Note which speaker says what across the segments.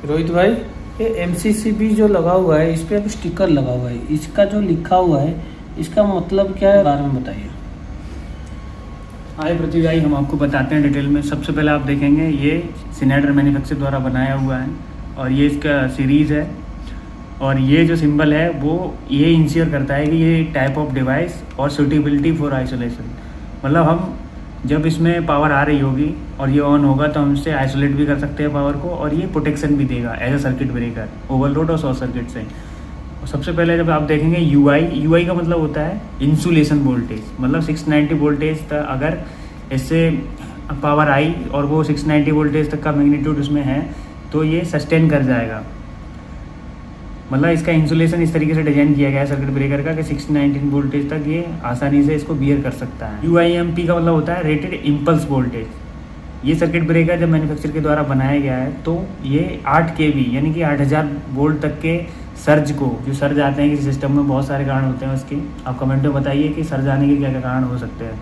Speaker 1: रोहित भाई, ये MCCB जो लगा हुआ है इस पे एक स्टिकर लगा हुआ है, इसका जो लिखा हुआ है इसका मतलब क्या है, बारे में बताइए।
Speaker 2: हाय पृथ्वी भाई, हम आपको बताते हैं डिटेल में। सबसे पहले आप देखेंगे ये सिनेडर मैन्युफैक्चर द्वारा बनाया हुआ है और ये इसका सीरीज़ है। और ये जो सिंबल है वो ये इंश्योर करता है कि ये टाइप ऑफ डिवाइस और सूटेबिलिटी फॉर आइसोलेशन, मतलब हम जब इसमें पावर आ रही होगी और ये ऑन होगा तो हम इससे आइसोलेट भी कर सकते हैं पावर को, और ये प्रोटेक्शन भी देगा as a circuit breaker overload और शॉर्ट सर्किट से। और सबसे पहले जब आप देखेंगे यूआई का मतलब होता है इंसुलेशन वोल्टेज, मतलब 690 वोल्टेज तक अगर इससे पावर आई और वो 690 वोल्टेज तक का मैग्नीट्यूड उसमें है तो ये सस्टेन कर जाएगा। मतलब इसका इंसुलेशन इस तरीके से डिजाइन किया गया है सर्किट ब्रेकर का कि 619 वोल्टेज तक ये आसानी से इसको बियर कर सकता है। UIMP का मतलब होता है रेटेड इम्पल्स वोल्टेज। ये सर्किट ब्रेकर जब मैन्युफैक्चर के द्वारा बनाया गया है तो ये 8 kV यानी कि 8000 वोल्ट तक के सर्ज को, जो सर्ज आते हैं किसी सिस्टम में, बहुत सारे कारण होते हैं उसके, आप कमेंट में बताइए कि सर्ज आने के क्या क्या कारण हो सकते हैं।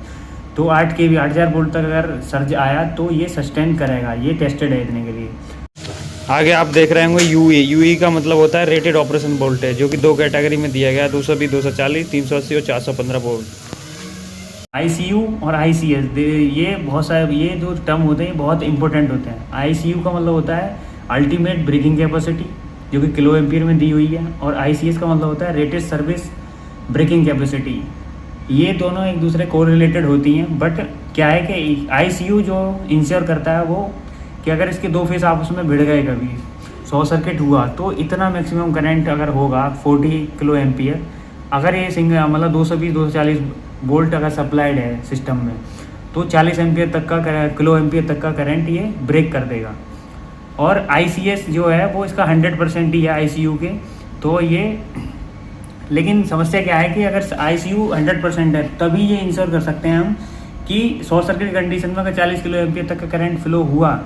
Speaker 2: तो 8 kV 8000 वोल्ट तक अगर सर्ज आया तो ये सस्टेन करेगा, ये टेस्टेड है इतने के लिए। आगे आप देख रहे होंगे यूई का मतलब होता है रेटेड ऑपरेशन वोल्टेज, जो कि 2 कैटेगरी में दिया गया है, 220, 240, 380 और 415 वोल्ट। ICU और ICS, ये बहुत सारे ये जो टर्म होते हैं बहुत इंपॉर्टेंट होते हैं। ICU का मतलब होता है अल्टीमेट ब्रेकिंग कैपेसिटी, जो कि किलो एम्पियर में दी हुई है, और ICS का मतलब होता है रेटेड सर्विस ब्रेकिंग कैपेसिटी। ये दोनों एक दूसरे को रिलेटेड होती हैं, बट क्या है कि ICU जो इंश्योर करता है वो कि अगर इसके 2 फेस आपस में भिड़ गए, कभी शॉर्ट सर्किट हुआ तो इतना मैक्सिमम करंट अगर होगा 40 किलो एम्पियर, अगर ये सिंगल मतलब 220 240 वोल्ट अगर सप्लाइड है सिस्टम में तो 40 एम्पियर तक का किलो एम्पियर तक का करंट ये ब्रेक कर देगा। और ICS जो है वो इसका 100% ही है ICU के, तो ये, लेकिन समस्या क्या है कि अगर ICU 100% है तभी ये इंश्योर कर सकते हैं हम कि शॉर्ट सर्किट कंडीशन में अगर 40 किलो एम्पियर तक का करंट फ्लो हुआ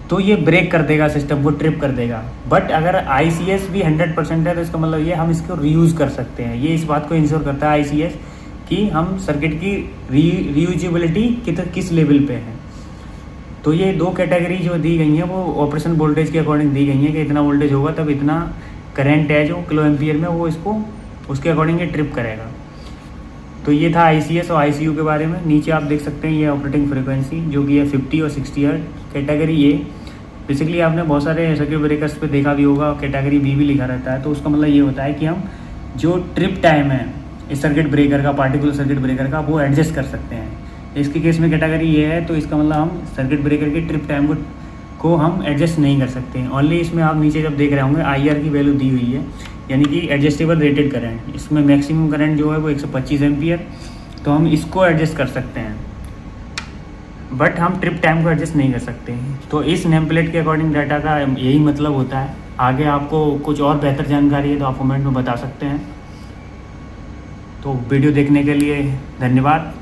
Speaker 2: तो ये ब्रेक कर देगा, सिस्टम को ट्रिप कर देगा। बट अगर ICS भी 100% है तो इसका मतलब ये हम इसको रीयूज़ कर सकते हैं। ये इस बात को इंश्योर करता है ICS कि हम सर्किट की रीयूजेबिलिटी किस लेवल पे है। तो ये 2 कैटेगरी जो दी गई हैं वो ऑपरेशन वोल्टेज के अकॉर्डिंग दी गई हैं कि इतना वोल्टेज होगा तब इतना करंट है जो किलो एम्पियर में वो इसको उसके अकॉर्डिंग ये ट्रिप करेगा। तो ये था ICS और ICU के बारे में। नीचे आप देख सकते हैं ये ऑपरेटिंग फ्रीक्वेंसी जो कि है 50 और 60 हर्ट्ज। कैटेगरी A, बेसिकली आपने बहुत सारे सर्किट ब्रेकर्स पे देखा भी होगा, कैटेगरी B भी लिखा रहता है। तो उसका मतलब ये होता है कि हम जो ट्रिप टाइम है इस सर्किट ब्रेकर का, पार्टिकुलर सर्किट ब्रेकर का, वो एडजस्ट कर सकते हैं। इसके केस में कैटेगरी A है तो इसका मतलब हम सर्किट ब्रेकर के ट्रिप टाइम को हम एडजस्ट नहीं कर सकते हैं। ओनली इसमें आप नीचे जब देख रहे होंगे IR की वैल्यू दी हुई है, यानी कि एडजस्टेबल रेटेड करंट। इसमें मैक्सिमम करंट जो है वो 125 एम्पियर, तो हम इसको एडजस्ट कर सकते हैं, बट हम ट्रिप टाइम को एडजस्ट नहीं कर सकते हैं। तो इस नेम प्लेट के अकॉर्डिंग डाटा का यही मतलब होता है। आगे आपको कुछ और बेहतर जानकारी है तो आप कमेंट में बता सकते हैं। तो वीडियो देखने के लिए धन्यवाद।